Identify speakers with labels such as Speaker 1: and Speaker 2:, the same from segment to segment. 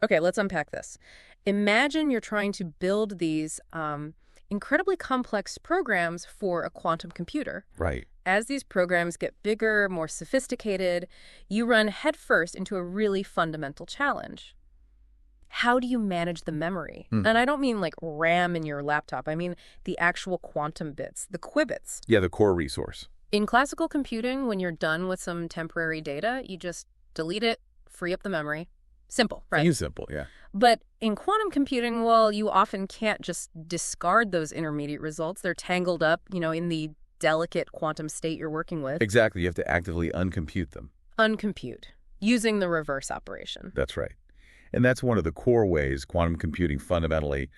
Speaker 1: Okay, let's unpack this. Imagine you're trying to build these incredibly complex programs for a quantum computer.
Speaker 2: Right.
Speaker 1: As these programs get bigger, more sophisticated, you run headfirst into a really fundamental challenge. How do you manage the memory?
Speaker 2: Hmm.
Speaker 1: And I don't mean like RAM in your laptop. I mean the actual quantum bits, the qubits.
Speaker 2: Yeah, the core resource.
Speaker 1: In classical computing, when you're done with some temporary data, you just delete it, free up the memory. Simple, right?
Speaker 2: Seems simple, yeah.
Speaker 1: But in quantum computing, well, you often can't just discard those intermediate results. They're tangled up, in the delicate quantum state you're working with.
Speaker 2: Exactly. You have to actively uncompute them.
Speaker 1: Uncompute, using the reverse operation.
Speaker 2: That's right. And that's one of the core ways quantum computing fundamentally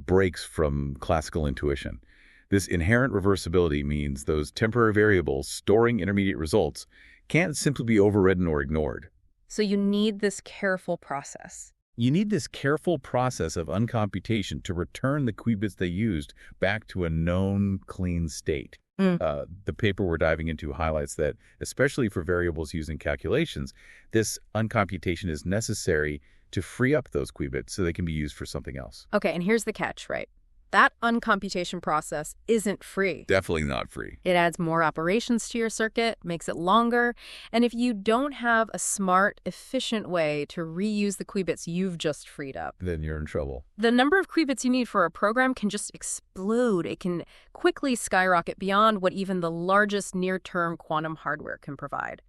Speaker 2: breaks from classical intuition. This inherent reversibility means those temporary variables storing intermediate results can't simply be overridden or ignored.
Speaker 1: So you need this careful process.
Speaker 2: You need this careful process of uncomputation to return the qubits they used back to a known, clean state. The paper we're diving into highlights that, especially for variables used in calculations, this uncomputation is necessary to free up those qubits so they can be used for something else.
Speaker 1: Okay, and here's the catch, right? That uncomputation process isn't free.
Speaker 2: Definitely not free.
Speaker 1: It adds more operations to your circuit, makes it longer, and if you don't have a smart, efficient way to reuse the qubits you've just freed up,
Speaker 2: Then you're in trouble.
Speaker 1: the number of qubits you need for a program can just explode. It can quickly skyrocket beyond what even the largest near-term quantum hardware can provide.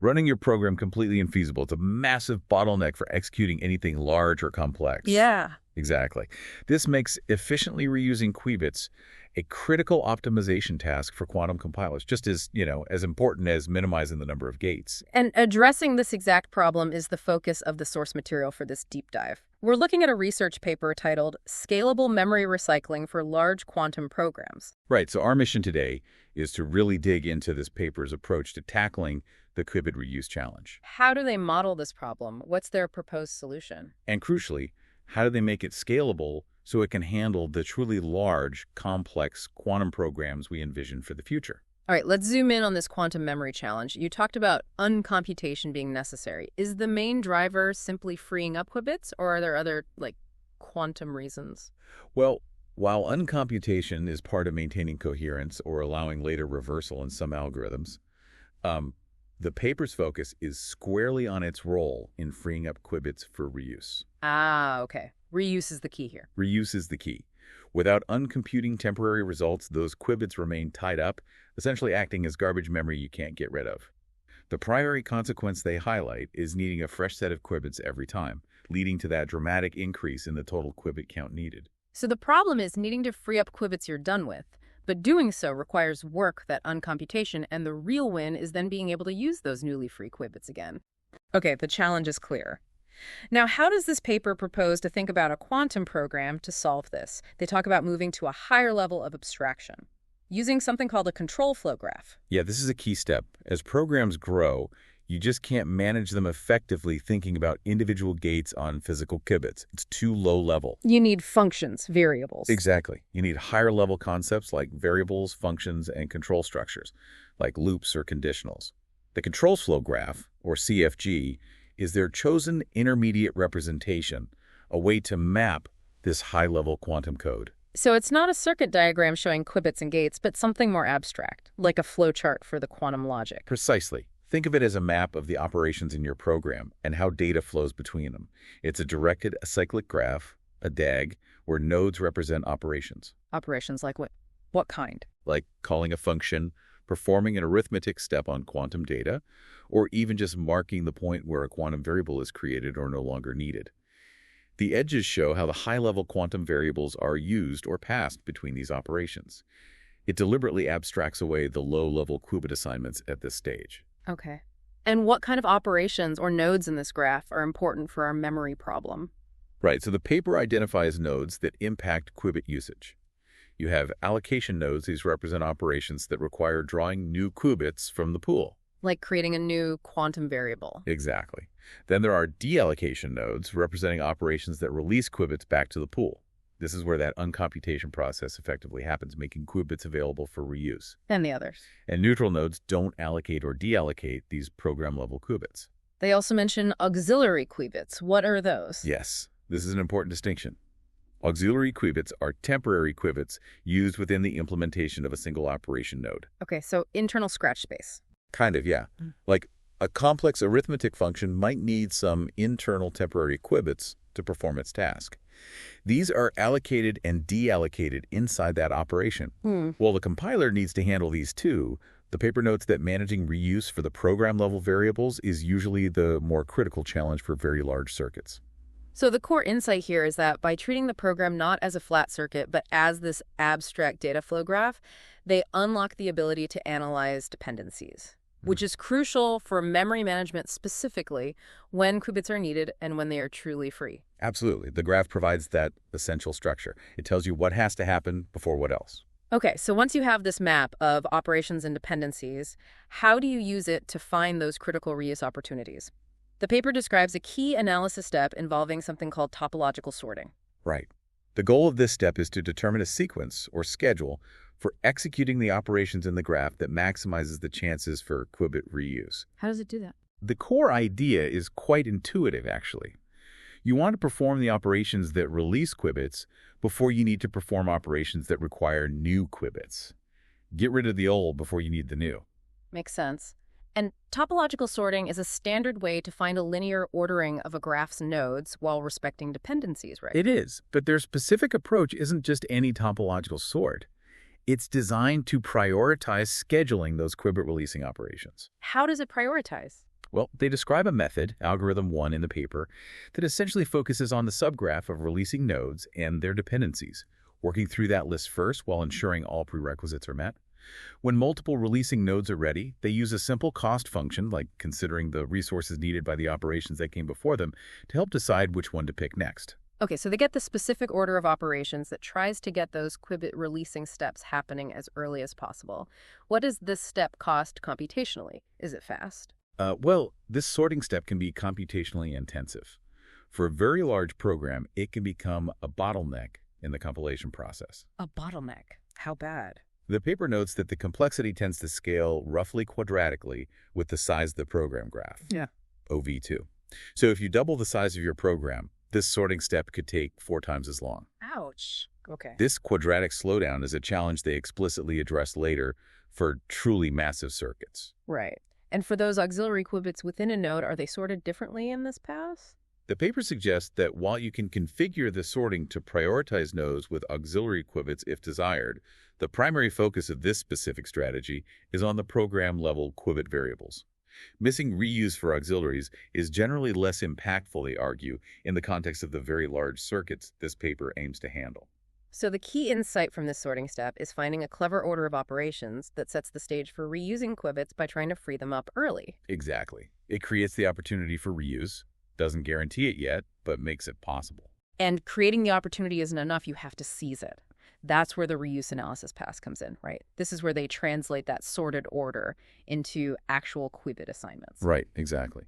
Speaker 2: Running your program completely infeasible. It's a massive bottleneck for executing anything large or complex.
Speaker 1: Yeah.
Speaker 2: Exactly. This makes efficiently reusing qubits a critical optimization task for quantum compilers, just as important as minimizing the number of gates.
Speaker 1: And addressing this exact problem is the focus of the source material for this deep dive. We're looking at a research paper titled Scalable Memory Recycling for Large Quantum Programs.
Speaker 2: Right, so our mission today is to really dig into this paper's approach to tackling the qubit reuse challenge.
Speaker 1: How do they model this problem? What's their proposed solution?
Speaker 2: And crucially, how do they make it scalable so it can handle the truly large, complex quantum programs we envision for the future?
Speaker 1: All right, let's zoom in on this quantum memory challenge. You talked about uncomputation being necessary. Is the main driver simply freeing up qubits, or are there other, quantum reasons?
Speaker 2: Well, while uncomputation is part of maintaining coherence or allowing later reversal in some algorithms, the paper's focus is squarely on its role in freeing up qubits for reuse.
Speaker 1: Ah, okay. Reuse is the key here.
Speaker 2: Reuse is the key. Without uncomputing temporary results, those qubits remain tied up, essentially acting as garbage memory you can't get rid of. The primary consequence they highlight is needing a fresh set of qubits every time, leading to that dramatic increase in the total qubit count needed.
Speaker 1: So the problem is needing to free up qubits you're done with, but doing so requires work, that uncomputation, and the real win is then being able to use those newly free qubits again. Okay, the challenge is clear. Now, how does this paper propose to think about a quantum program to solve this? They talk about moving to a higher level of abstraction, using something called a control flow graph.
Speaker 2: Yeah, this is a key step. As programs grow, you just can't manage them effectively thinking about individual gates on physical qubits. It's too low level.
Speaker 1: You need functions, variables.
Speaker 2: Exactly. You need higher level concepts like variables, functions, and control structures, like loops or conditionals. The control flow graph, or CFG, is their chosen intermediate representation, a way to map this high-level quantum code.
Speaker 1: So it's not a circuit diagram showing qubits and gates, but something more abstract, like a flowchart for the quantum logic.
Speaker 2: Precisely. Think of it as a map of the operations in your program and how data flows between them. It's a directed acyclic graph, a DAG, where nodes represent operations.
Speaker 1: Operations like what? What kind?
Speaker 2: Like calling a function, performing an arithmetic step on quantum data, or even just marking the point where a quantum variable is created or no longer needed. The edges show how the high-level quantum variables are used or passed between these operations. It deliberately abstracts away the low-level qubit assignments at this stage.
Speaker 1: Okay. And what kind of operations or nodes in this graph are important for our memory problem?
Speaker 2: Right, so the paper identifies nodes that impact qubit usage. You have allocation nodes. These represent operations that require drawing new qubits from the pool.
Speaker 1: Like creating a new quantum variable.
Speaker 2: Exactly. Then there are deallocation nodes, representing operations that release qubits back to the pool. This is where that uncomputation process effectively happens, making qubits available for reuse.
Speaker 1: And the others.
Speaker 2: And neutral nodes don't allocate or deallocate these program-level qubits.
Speaker 1: They also mention auxiliary qubits. What are those?
Speaker 2: Yes, this is an important distinction. Auxiliary qubits are temporary qubits used within the implementation of a single operation node.
Speaker 1: Okay, so internal scratch space.
Speaker 2: Kind of, yeah. Like a complex arithmetic function might need some internal temporary qubits to perform its task. These are allocated and deallocated inside that operation. While the compiler needs to handle these too, the paper notes that managing reuse for the program-level variables is usually the more critical challenge for very large circuits.
Speaker 1: So the core insight here is that by treating the program not as a flat circuit, but as this abstract data flow graph, they unlock the ability to analyze dependencies, which is crucial for memory management specifically when qubits are needed and when they are truly free.
Speaker 2: Absolutely. The graph provides that essential structure. It tells you what has to happen before what else.
Speaker 1: Okay, so once you have this map of operations and dependencies, how do you use it to find those critical reuse opportunities? The paper describes a key analysis step involving something called topological sorting.
Speaker 2: Right. The goal of this step is to determine a sequence or schedule for executing the operations in the graph that maximizes the chances for qubit reuse.
Speaker 1: How does it do that?
Speaker 2: The core idea is quite intuitive, actually. You want to perform the operations that release qubits before you need to perform operations that require new qubits. Get rid of the old before you need the new.
Speaker 1: Makes sense. And topological sorting is a standard way to find a linear ordering of a graph's nodes while respecting dependencies, right?
Speaker 2: It is, but their specific approach isn't just any topological sort. It's designed to prioritize scheduling those qubit-releasing operations.
Speaker 1: How does it prioritize?
Speaker 2: Well, they describe a method, algorithm 1 in the paper, that essentially focuses on the subgraph of releasing nodes and their dependencies, working through that list first while ensuring all prerequisites are met. When multiple releasing nodes are ready, they use a simple cost function, like considering the resources needed by the operations that came before them, to help decide which one to pick next.
Speaker 1: Okay, so they get the specific order of operations that tries to get those qubit releasing steps happening as early as possible. What does this step cost computationally? Is it fast?
Speaker 2: Well, this sorting step can be computationally intensive. For a very large program, it can become a bottleneck in the compilation process.
Speaker 1: A bottleneck? How bad?
Speaker 2: The paper notes that the complexity tends to scale roughly quadratically with the size of the program graph.
Speaker 1: Yeah.
Speaker 2: OV2. So if you double the size of your program, this sorting step could take 4 times as long.
Speaker 1: Ouch. Okay.
Speaker 2: This quadratic slowdown is a challenge they explicitly address later for truly massive circuits.
Speaker 1: Right. And for those auxiliary qubits within a node, are they sorted differently in this pass?
Speaker 2: The paper suggests that while you can configure the sorting to prioritize nodes with auxiliary qubits if desired, the primary focus of this specific strategy is on the program-level qubit variables. Missing reuse for auxiliaries is generally less impactful, they argue, in the context of the very large circuits this paper aims to handle.
Speaker 1: So the key insight from this sorting step is finding a clever order of operations that sets the stage for reusing qubits by trying to free them up early.
Speaker 2: Exactly. It creates the opportunity for reuse, doesn't guarantee it yet, but makes it possible.
Speaker 1: And creating the opportunity isn't enough, you have to seize it. That's where the reuse analysis pass comes in, right? This is where they translate that sorted order into actual qubit assignments.
Speaker 2: Right, exactly.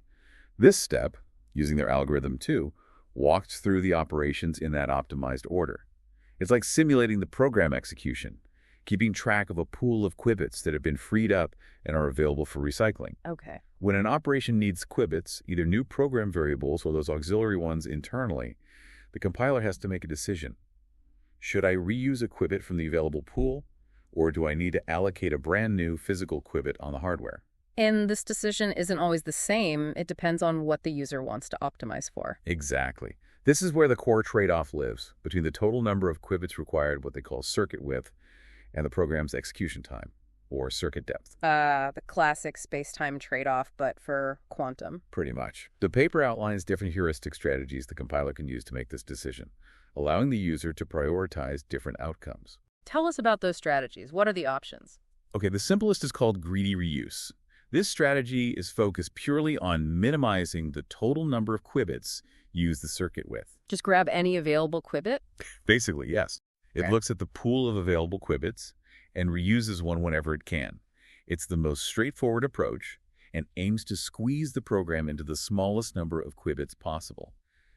Speaker 2: This step, using their algorithm 2, walks through the operations in that optimized order. It's like simulating the program execution, keeping track of a pool of qubits that have been freed up and are available for recycling.
Speaker 1: Okay.
Speaker 2: When an operation needs qubits, either new program variables or those auxiliary ones internally, the compiler has to make a decision. Should I reuse a qubit from the available pool, or do I need to allocate a brand new physical qubit on the hardware?
Speaker 1: And this decision isn't always the same. It depends on what the user wants to optimize for.
Speaker 2: Exactly. This is where the core trade-off lives, between the total number of qubits required, what they call circuit width, and the program's execution time, or circuit depth.
Speaker 1: The classic space-time trade-off, but for quantum.
Speaker 2: Pretty much. The paper outlines different heuristic strategies the compiler can use to make this decision, allowing the user to prioritize different outcomes.
Speaker 1: Tell us about those strategies. What are the options?
Speaker 2: Okay, the simplest is called greedy reuse. This strategy is focused purely on minimizing the total number of qubits used the circuit with.
Speaker 1: Just grab any available qubit?
Speaker 2: Basically, yes. It
Speaker 1: Okay.
Speaker 2: looks at the pool of available qubits and reuses one whenever it can. It's the most straightforward approach and aims to squeeze the program into the smallest number of qubits possible,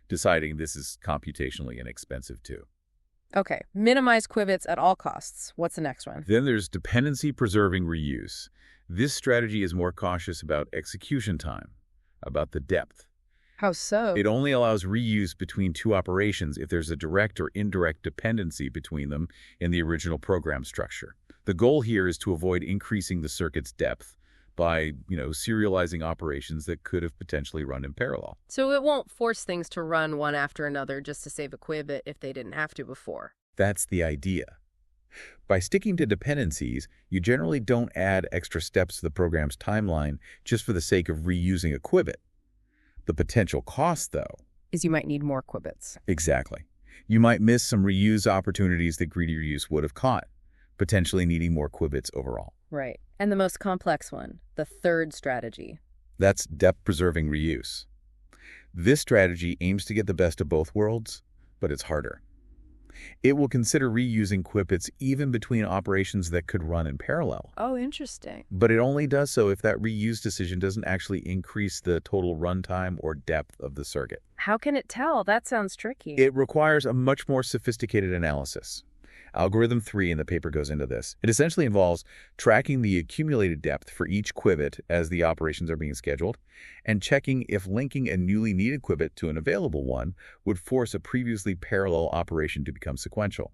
Speaker 2: deciding this is computationally inexpensive too.
Speaker 1: Okay, minimize qubits at all costs. What's the next one?
Speaker 2: Then there's dependency-preserving reuse. This strategy is more cautious about execution time. about the depth.
Speaker 1: How so?
Speaker 2: It only allows reuse between two operations if there's a direct or indirect dependency between them in the original program structure. The goal here is to avoid increasing the circuit's depth by, serializing operations that could have potentially run in parallel.
Speaker 1: So it won't force things to run one after another just to save a qubit if they didn't have to before.
Speaker 2: That's the idea. By sticking to dependencies, you generally don't add extra steps to the program's timeline just for the sake of reusing a qubit. The potential cost, though,
Speaker 1: Is you might need more qubits.
Speaker 2: exactly. You might miss some reuse opportunities that greedier use would have caught, potentially needing more qubits overall.
Speaker 1: Right. And the most complex one, the third strategy.
Speaker 2: That's depth-preserving reuse. This strategy aims to get the best of both worlds, but it's harder. It will consider reusing qubits even between operations that could run in parallel.
Speaker 1: Oh, interesting.
Speaker 2: But it only does so if that reuse decision doesn't actually increase the total runtime or depth of the circuit.
Speaker 1: How can it tell? That sounds tricky.
Speaker 2: It requires a much more sophisticated analysis. Algorithm 3 in the paper goes into this. It essentially involves tracking the accumulated depth for each qubit as the operations are being scheduled, and checking if linking a newly needed qubit to an available one would force a previously parallel operation to become sequential.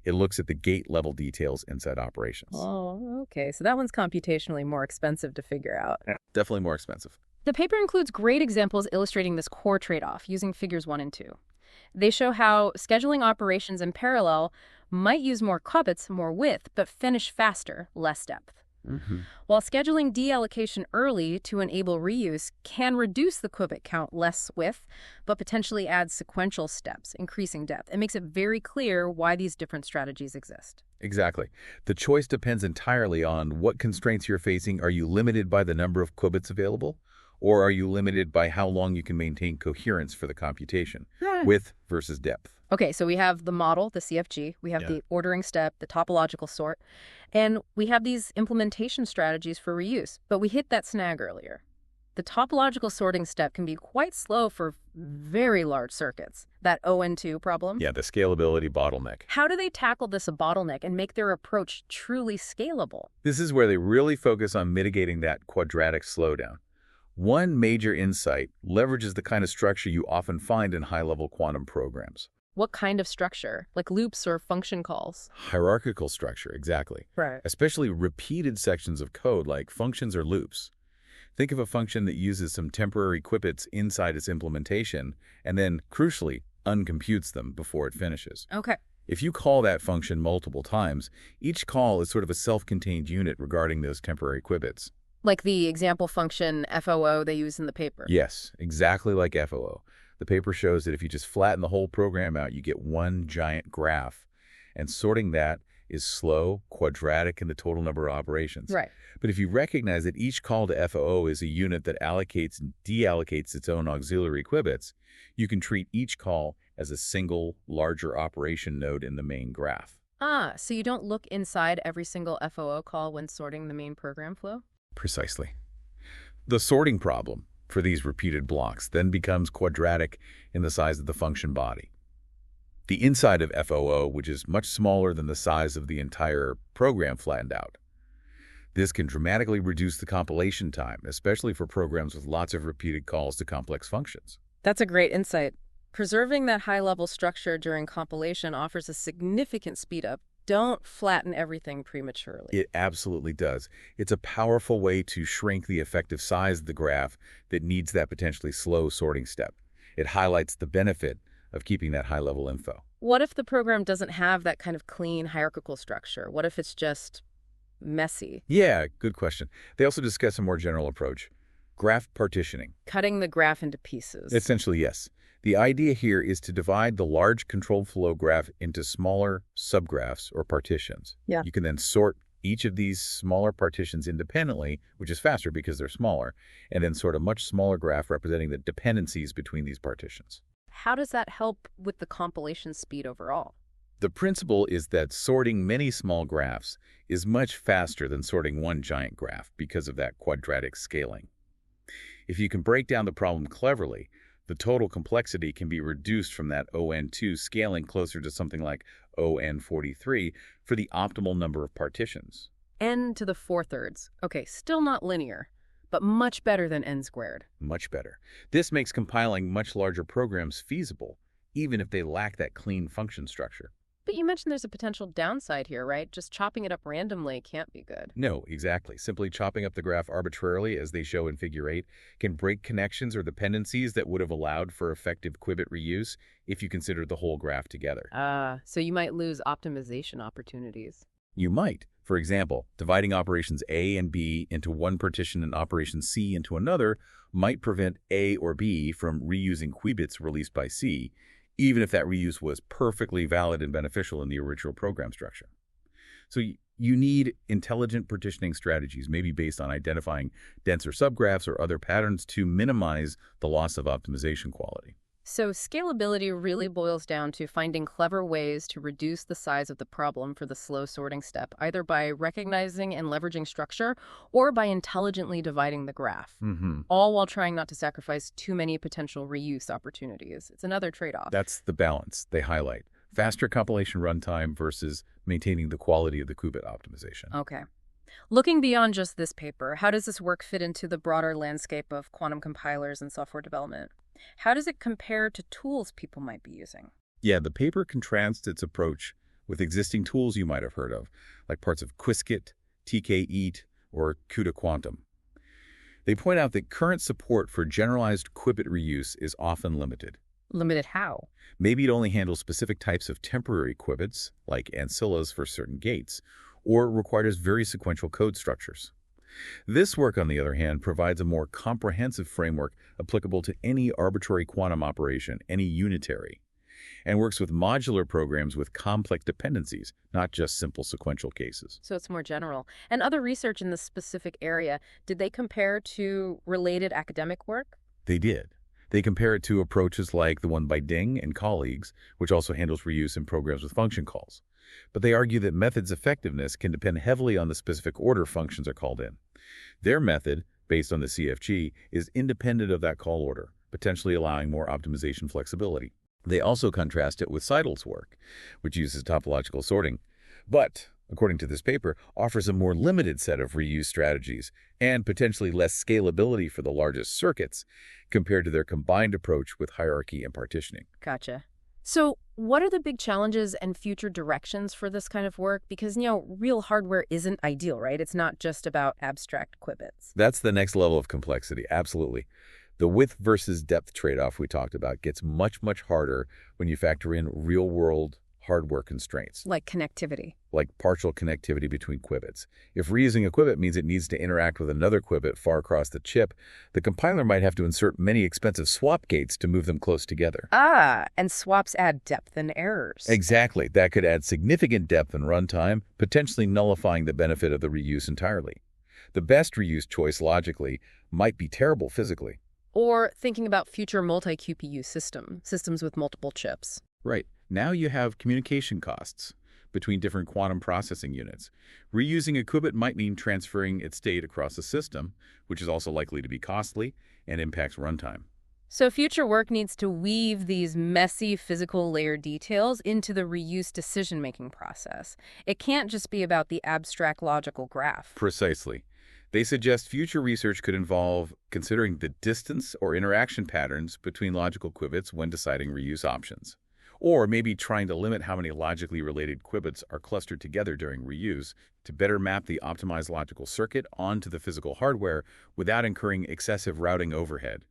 Speaker 2: It looks at the gate-level details inside operations.
Speaker 1: Oh, okay. So that one's computationally more expensive to figure out.
Speaker 2: Definitely more expensive.
Speaker 1: The paper includes great examples illustrating this core trade-off using figures 1 and 2. They show how scheduling operations in parallel might use more qubits, more width, but finish faster, less depth. While scheduling deallocation early to enable reuse can reduce the qubit count less width, but potentially add sequential steps, increasing depth. It makes it very clear why these different strategies exist.
Speaker 2: Exactly. The choice depends entirely on what constraints you're facing. Are you limited by the number of qubits available? Or are you limited by how long you can maintain coherence for the computation? Width versus depth.
Speaker 1: Okay, so we have the model, the CFG, we have the ordering step, the topological sort, and we have these implementation strategies for reuse, but we hit that snag earlier. The topological sorting step can be quite slow for very large circuits, that ON2 problem.
Speaker 2: Yeah, the scalability bottleneck.
Speaker 1: How do they tackle this bottleneck and make their approach truly scalable?
Speaker 2: This is where they really focus on mitigating that quadratic slowdown. One major insight leverages the kind of structure you often find in high-level quantum programs.
Speaker 1: What kind of structure? Like loops or function calls?
Speaker 2: Hierarchical structure, exactly.
Speaker 1: Right.
Speaker 2: Especially repeated sections of code like functions or loops. Think of a function that uses some temporary qubits inside its implementation and then, crucially, uncomputes them before it finishes.
Speaker 1: Okay.
Speaker 2: If you call that function multiple times, each call is sort of a self-contained unit regarding those temporary qubits.
Speaker 1: Like the example function FOO they use in the paper.
Speaker 2: Yes, exactly like FOO. The paper shows that if you just flatten the whole program out, you get one giant graph. And sorting that is slow, quadratic in the total number of operations.
Speaker 1: Right.
Speaker 2: But if you recognize that each call to FOO is a unit that allocates and deallocates its own auxiliary qubits, you can treat each call as a single, larger operation node in the main graph.
Speaker 1: Ah, so you don't look inside every single FOO call when sorting the main program flow?
Speaker 2: Precisely. The sorting problem for these repeated blocks then becomes quadratic in the size of the function body. The inside of FOO, which is much smaller than the size of the entire program flattened out. This can dramatically reduce the compilation time, especially for programs with lots of repeated calls to complex functions.
Speaker 1: That's a great insight. Preserving that high-level structure during compilation offers a significant speed-up. Don't flatten everything prematurely.
Speaker 2: It absolutely does. It's a powerful way to shrink the effective size of the graph that needs that potentially slow sorting step. It highlights the benefit of keeping that high-level info.
Speaker 1: What if the program doesn't have that kind of clean hierarchical structure? What if it's just messy?
Speaker 2: Yeah, good question. They also discuss a more general approach, graph partitioning.
Speaker 1: Cutting the graph into pieces.
Speaker 2: Essentially, yes. The idea here is to divide the large controlled flow graph into smaller subgraphs or partitions.
Speaker 1: Yeah.
Speaker 2: You can then sort each of these smaller partitions independently, which is faster because they're smaller, and then sort a much smaller graph representing the dependencies between these partitions.
Speaker 1: How does that help with the compilation speed overall?
Speaker 2: The principle is that sorting many small graphs is much faster than sorting one giant graph because of that quadratic scaling. If you can break down the problem cleverly, the total complexity can be reduced from that ON2 scaling closer to something like ON43 for the optimal number of partitions.
Speaker 1: N to the 4/3. Okay, still not linear, but much better than n squared.
Speaker 2: Much better. This makes compiling much larger programs feasible, even if they lack that clean function structure.
Speaker 1: But you mentioned there's a potential downside here, right? Just chopping it up randomly can't be good.
Speaker 2: No, exactly. Simply chopping up the graph arbitrarily, as they show in Figure 8, can break connections or dependencies that would have allowed for effective qubit reuse if you considered the whole graph together.
Speaker 1: So you might lose optimization opportunities.
Speaker 2: You might. For example, dividing operations A and B into one partition and operation C into another might prevent A or B from reusing qubits released by C, even if that reuse was perfectly valid and beneficial in the original program structure. So you need intelligent partitioning strategies, maybe based on identifying denser subgraphs or other patterns to minimize the loss of optimization quality.
Speaker 1: So scalability really boils down to finding clever ways to reduce the size of the problem for the slow sorting step, either by recognizing and leveraging structure or by intelligently dividing the graph, all while trying not to sacrifice too many potential reuse opportunities. It's another trade-off.
Speaker 2: That's the balance they highlight. Faster compilation runtime versus maintaining the quality of the qubit optimization.
Speaker 1: Okay. Looking beyond just this paper, how does this work fit into the broader landscape of quantum compilers and software development? How does it compare to tools people might be using?
Speaker 2: Yeah, the paper contrasts its approach with existing tools you might have heard of, like parts of Qiskit, TK-EAT, or CUDA Quantum. They point out that current support for generalized qubit reuse is often limited.
Speaker 1: Limited how?
Speaker 2: Maybe it only handles specific types of temporary qubits, like ancillas for certain gates, or requires very sequential code structures. This work, on the other hand, provides a more comprehensive framework applicable to any arbitrary quantum operation, any unitary, and works with modular programs with complex dependencies, not just simple sequential cases.
Speaker 1: So it's more general. And other research in this specific area, did they compare to related academic work?
Speaker 2: They did. They compare it to approaches like the one by Ding and colleagues, which also handles reuse in programs with function calls. But they argue that method's effectiveness can depend heavily on the specific order functions are called in. Their method, based on the CFG, is independent of that call order, potentially allowing more optimization flexibility. They also contrast it with Seidel's work, which uses topological sorting, but, according to this paper, offers a more limited set of reuse strategies and potentially less scalability for the largest circuits compared to their combined approach with hierarchy and partitioning.
Speaker 1: Gotcha. So what are the big challenges and future directions for this kind of work? Because, real hardware isn't ideal, right? It's not just about abstract qubits.
Speaker 2: That's the next level of complexity, absolutely. The width versus depth trade-off we talked about gets much, much harder when you factor in real-world hardware constraints.
Speaker 1: Like connectivity.
Speaker 2: Like partial connectivity between qubits. If reusing a qubit means it needs to interact with another qubit far across the chip, the compiler might have to insert many expensive swap gates to move them close together.
Speaker 1: And swaps add depth and errors.
Speaker 2: Exactly. That could add significant depth and runtime, potentially nullifying the benefit of the reuse entirely. The best reuse choice, logically, might be terrible physically.
Speaker 1: Or thinking about future multi-QPU systems with multiple chips.
Speaker 2: Right. Now you have communication costs between different quantum processing units. Reusing a qubit might mean transferring its state across a system, which is also likely to be costly and impacts runtime.
Speaker 1: So future work needs to weave these messy physical layer details into the reuse decision-making process. It can't just be about the abstract logical graph.
Speaker 2: Precisely. They suggest future research could involve considering the distance or interaction patterns between logical qubits when deciding reuse options. Or maybe trying to limit how many logically related qubits are clustered together during reuse to better map the optimized logical circuit onto the physical hardware without incurring excessive routing overhead.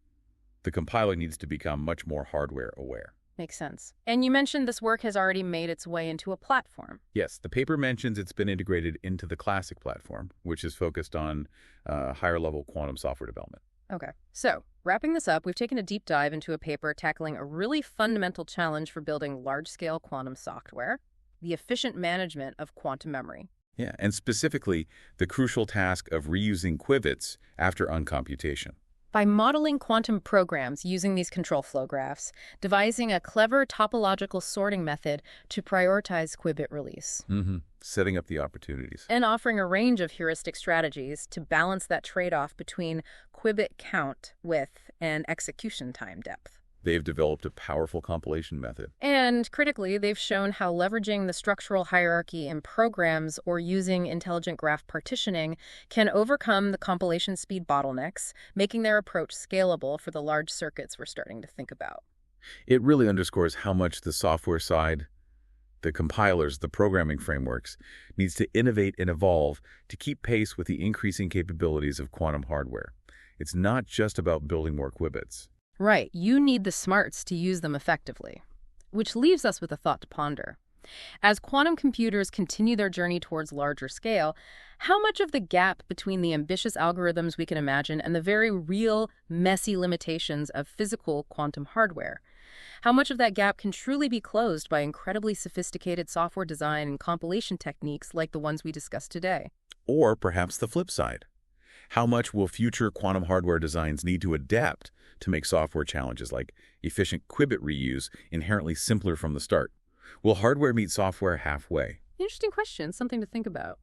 Speaker 2: The compiler needs to become much more hardware aware.
Speaker 1: Makes sense. And you mentioned this work has already made its way into a platform.
Speaker 2: Yes, the paper mentions it's been integrated into the Classiq platform, which is focused on higher-level quantum software development.
Speaker 1: Okay, so wrapping this up, we've taken a deep dive into a paper tackling a really fundamental challenge for building large-scale quantum software, the efficient management of quantum memory.
Speaker 2: Yeah, and specifically, the crucial task of reusing qubits after uncomputation.
Speaker 1: By modeling quantum programs using these control flow graphs, devising a clever topological sorting method to prioritize qubit release.
Speaker 2: Setting up the opportunities.
Speaker 1: And offering a range of heuristic strategies to balance that trade-off between qubit count, width, and execution time depth.
Speaker 2: They've developed a powerful compilation method.
Speaker 1: And critically, they've shown how leveraging the structural hierarchy in programs or using intelligent graph partitioning can overcome the compilation speed bottlenecks, making their approach scalable for the large circuits we're starting to think about.
Speaker 2: It really underscores how much the software side, the compilers, the programming frameworks, needs to innovate and evolve to keep pace with the increasing capabilities of quantum hardware. It's not just about building more qubits.
Speaker 1: Right, you need the smarts to use them effectively. Which leaves us with a thought to ponder. As quantum computers continue their journey towards larger scale, how much of the gap between the ambitious algorithms we can imagine and the very real, messy limitations of physical quantum hardware? How much of that gap can truly be closed by incredibly sophisticated software design and compilation techniques like the ones we discussed today?
Speaker 2: Or perhaps the flip side. How much will future quantum hardware designs need to adapt to make software challenges like efficient qubit reuse inherently simpler from the start? Will hardware meet software halfway?
Speaker 1: Interesting question, something to think about.